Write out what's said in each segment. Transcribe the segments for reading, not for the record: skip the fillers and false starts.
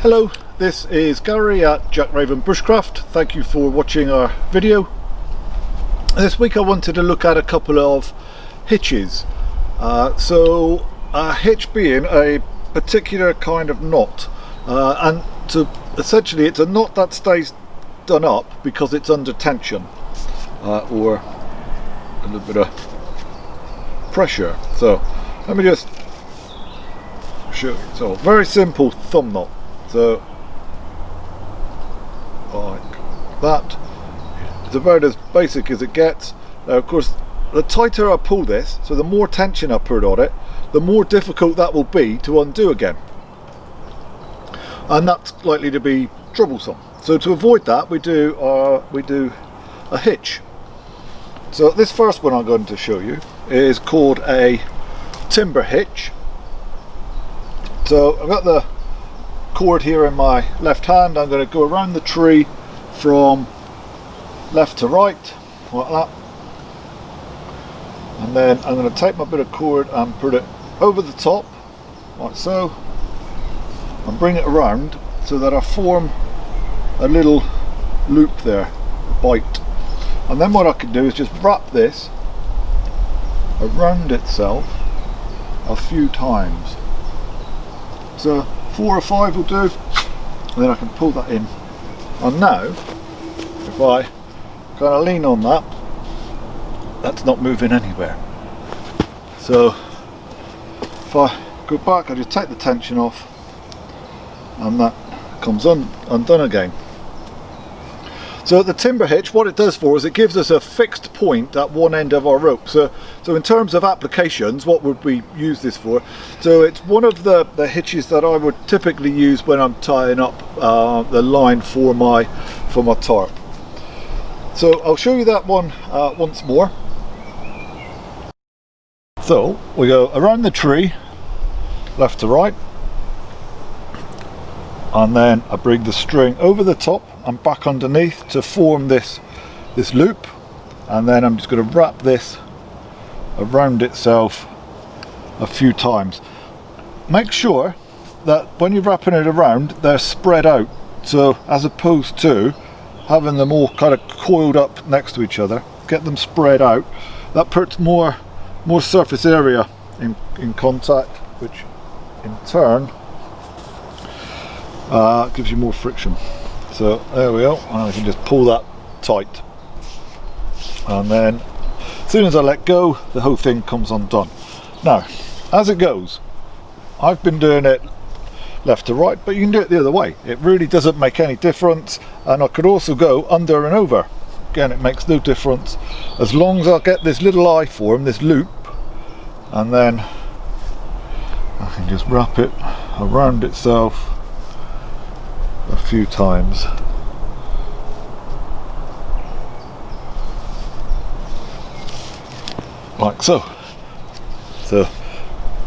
Hello, this is Gary at Jack Raven Bushcraft. Thank you for watching our video. This week I wanted to look at a couple of hitches. So a hitch being a particular kind of knot, and essentially it's a knot that stays done up because it's under tension or a little bit of pressure. So let me just show you. So very simple thumb knot. So like that. It's about as basic as it gets. Now of course the tighter I pull this, so the more tension I put on it, the more difficult that will be to undo again, and that's likely to be troublesome. So to avoid that we do a hitch. So this first one I'm going to show you is called a timber hitch. So I've got the cord here in my left hand. I'm going to go around the tree from left to right like that, and then I'm going to take my bit of cord and put it over the top like so, and bring it around so that I form a little loop there, a bite. And then what I can do is just wrap this around itself a few times. So 4 or 5 will do, and then I can pull that in. And now if I kind of lean on that, that's not moving anywhere. So if I go back, I just take the tension off and that comes undone again. So the timber hitch, what it does for us, it gives us a fixed point at one end of our rope. So in terms of applications, what would we use this for? So it's one of the hitches that I would typically use when I'm tying up the line for my tarp. So I'll show you that one once more. So we go around the tree, left to right, and then I bring the string over the top and back underneath to form this loop, and then I'm just going to wrap this around itself a few times. Make sure that when you're wrapping it around, they're spread out, so as opposed to having them all kind of coiled up next to each other, get them spread out. That puts more surface area in contact, which in turn gives you more friction. So there we go, and I can just pull that tight, and then as soon as I let go, the whole thing comes undone. Now as it goes, I've been doing it left to right, but you can do it the other way. It really doesn't make any difference, and I could also go under and over. Again, it makes no difference as long as I get this little eye form, this loop, and then I can just wrap it around itself a few times. Like so. So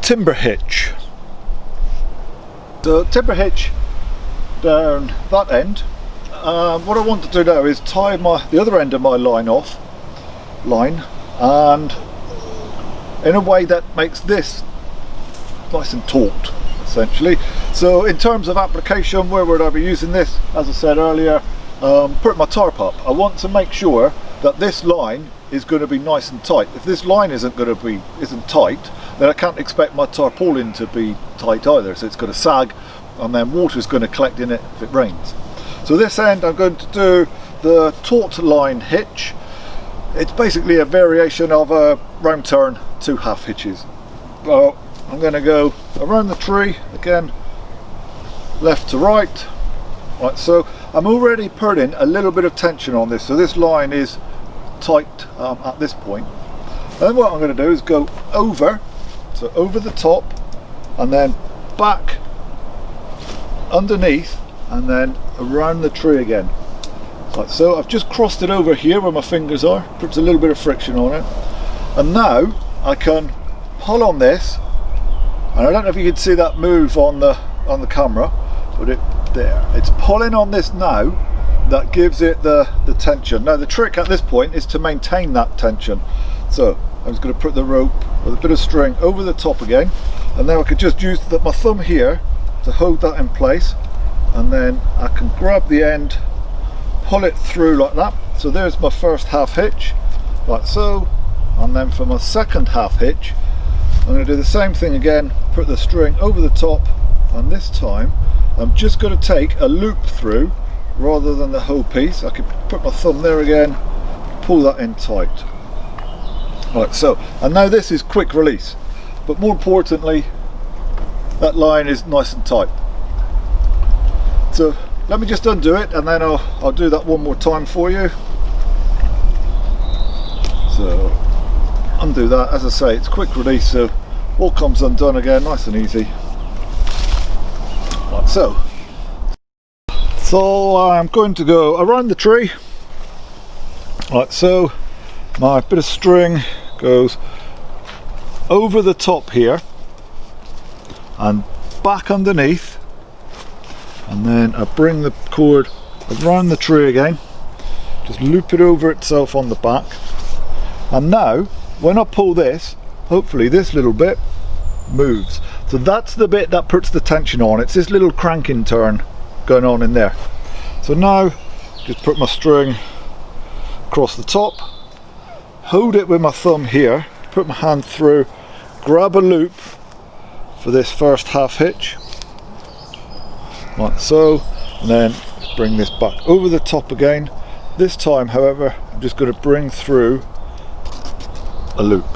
timber hitch. So timber hitch down that end. What I want to do now is tie the other end of my line and in a way that makes this nice and taut, essentially. So in terms of application, where would I be using this? As I said earlier, put my tarp up. I want to make sure that this line is going to be nice and tight. If this line isn't tight, then I can't expect my tarpaulin to be tight either. So it's going to sag, and then water is going to collect in it if it rains. So this end I'm going to do the taut line hitch. It's basically a variation of a round turn 2 half hitches. So I'm going to go around the tree again, left to right, like so. I'm already putting a little bit of tension on this, so this line is tight at this point. And then what I'm going to do is go over, so over the top, and then back underneath, and then around the tree again, like so. I've just crossed it over here where my fingers are, puts a little bit of friction on it, and now I can pull on this. And I don't know if you can see that move on the camera, but it's pulling on this now that gives it the tension. Now the trick at this point is to maintain that tension. So I'm just going to put the rope with a bit of string over the top again, and now I could just use my thumb here to hold that in place, and then I can grab the end, pull it through like that. So there's my first half hitch, like so. And then for my second half hitch, I'm going to do the same thing again, put the string over the top, and this time I'm just going to take a loop through rather than the whole piece. I can put my thumb there again, pull that in tight. Right, so, and now this is quick release, but more importantly, that line is nice and tight. So let me just undo it, and then I'll do that one more time for you. So undo that. As I say, it's quick release, so all comes undone again, nice and easy. Like so. So I'm going to go around the tree, like so. My bit of string goes over the top here and back underneath, and then I bring the cord around the tree again, just loop it over itself on the back, and now when I pull this, hopefully this little bit moves. So that's the bit that puts the tension on. It's this little cranking turn going on in there. So now just put my string across the top, hold it with my thumb here, put my hand through, grab a loop for this first half hitch, like so, and then bring this back over the top again. This time, however, I'm just going to bring through a loop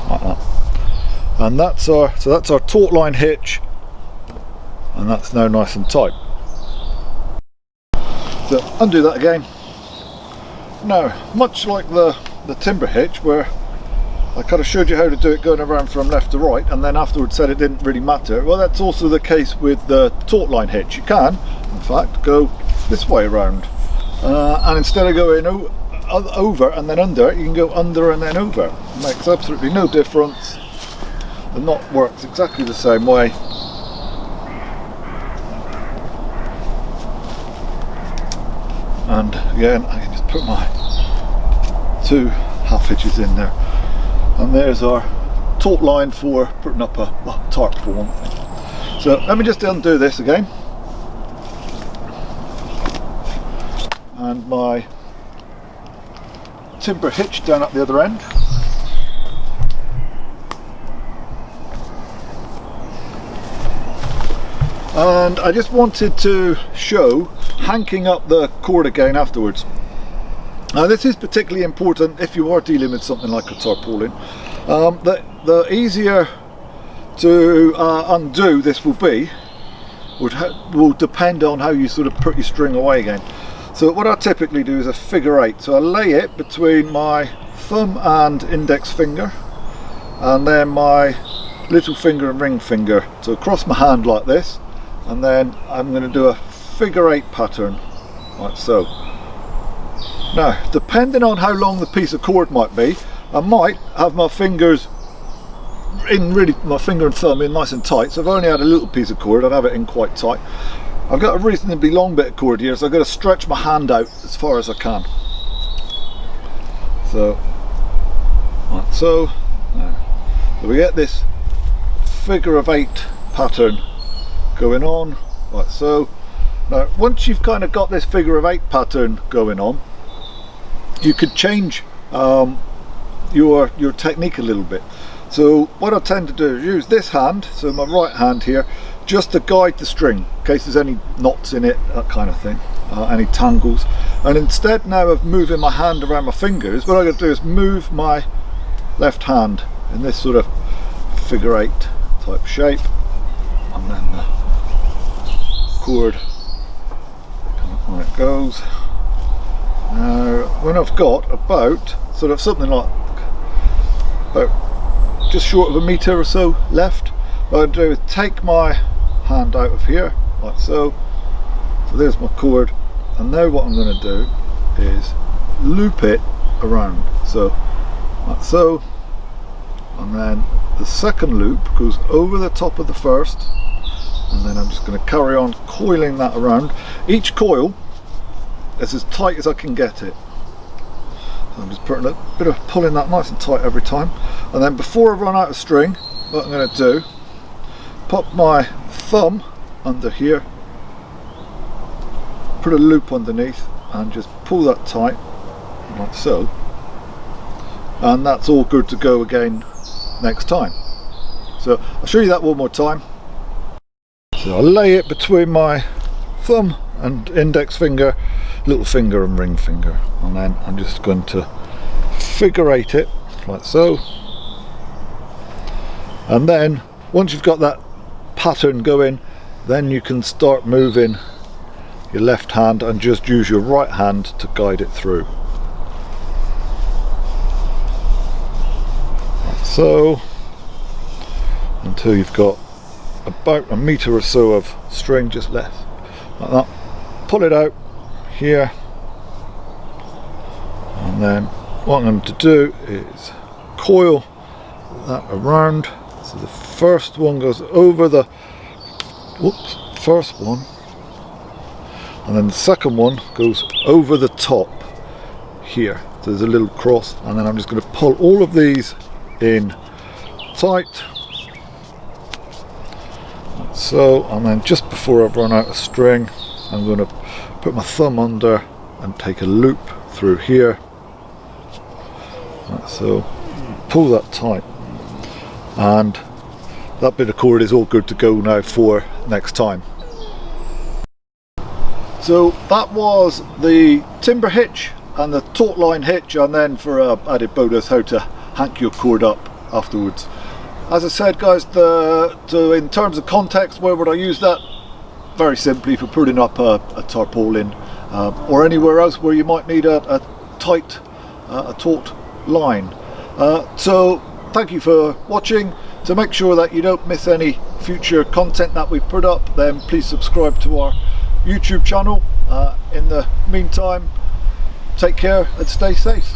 like that, and that's our taut line hitch, and that's now nice and tight. So undo that again. Now, much like the timber hitch, where I kind of showed you how to do it going around from left to right, and then afterwards said it didn't really matter, well, that's also the case with the taut line hitch. You can, in fact, go this way around, and instead of going over and then under, you can go under and then over. It makes absolutely no difference. The knot works exactly the same way. And again, I can just put my two half hitches in there, and there's our taut line for putting up a tarp for one thing. So let me just undo this again, and my timber hitch down at the other end. And I just wanted to show hanking up the cord again afterwards. Now this is particularly important if you are dealing with something like a tarpaulin. The easier to undo this will be will depend on how you sort of put your string away again. So what I typically do is a figure eight. So I lay it between my thumb and index finger, and then my little finger and ring finger. So across my hand like this, and then I'm going to do a figure eight pattern like so. Now, depending on how long the piece of cord might be, I might have my fingers in my finger and thumb in nice and tight. So if I only had a little piece of cord, I'd have it in quite tight. I've got a reasonably long bit of cord here, so I've got to stretch my hand out as far as I can. So, like so. So we get this figure of eight pattern going on, like so. Now, once you've kind of got this figure of eight pattern going on, you could change your technique a little bit. So what I tend to do is use this hand, so my right hand here, just to guide the string in case there's any knots in it, that kind of thing, any tangles. And instead now of moving my hand around my fingers, what I'm going to do is move my left hand in this sort of figure eight type shape, and then the cord on it goes. Now when I've got about sort of something like about just short of a metre or so left, what I'm going to do is take my hand out of here like so. So there's my cord, and now what I'm going to do is loop it around, so like so, and then the second loop goes over the top of the first, and then I'm just going to carry on coiling that around. Each coil is as tight as I can get it. So I'm just putting a bit of pulling that nice and tight every time, and then before I run out of string, what I'm going to do, put my thumb under here, put a loop underneath and just pull that tight, like so, and that's all good to go again next time. So I'll show you that one more time. So I lay it between my thumb and index finger, little finger and ring finger, and then I'm just going to figure eight it like so, and then once you've got that pattern going, then you can start moving your left hand and just use your right hand to guide it through. Like so, until you've got about a metre or so of string just left, like that. Pull it out here, and then what I'm going to do is coil that around. So the first one goes over the first one, and then the second one goes over the top here. So there's a little cross, and then I'm just going to pull all of these in tight, like so, and then just before I've run out of string, I'm going to put my thumb under and take a loop through here, like so, pull that tight, and that bit of cord is all good to go now for next time. So that was the timber hitch and the taut line hitch, and then for added bonus, how to hank your cord up afterwards. As I said, guys, so in terms of context, where would I use that? Very simply for putting up a tarpaulin, or anywhere else where you might need a tight, a taut line. So thank you for watching. To make sure that you don't miss any future content that we put up, then please subscribe to our YouTube channel. In the meantime, take care and stay safe.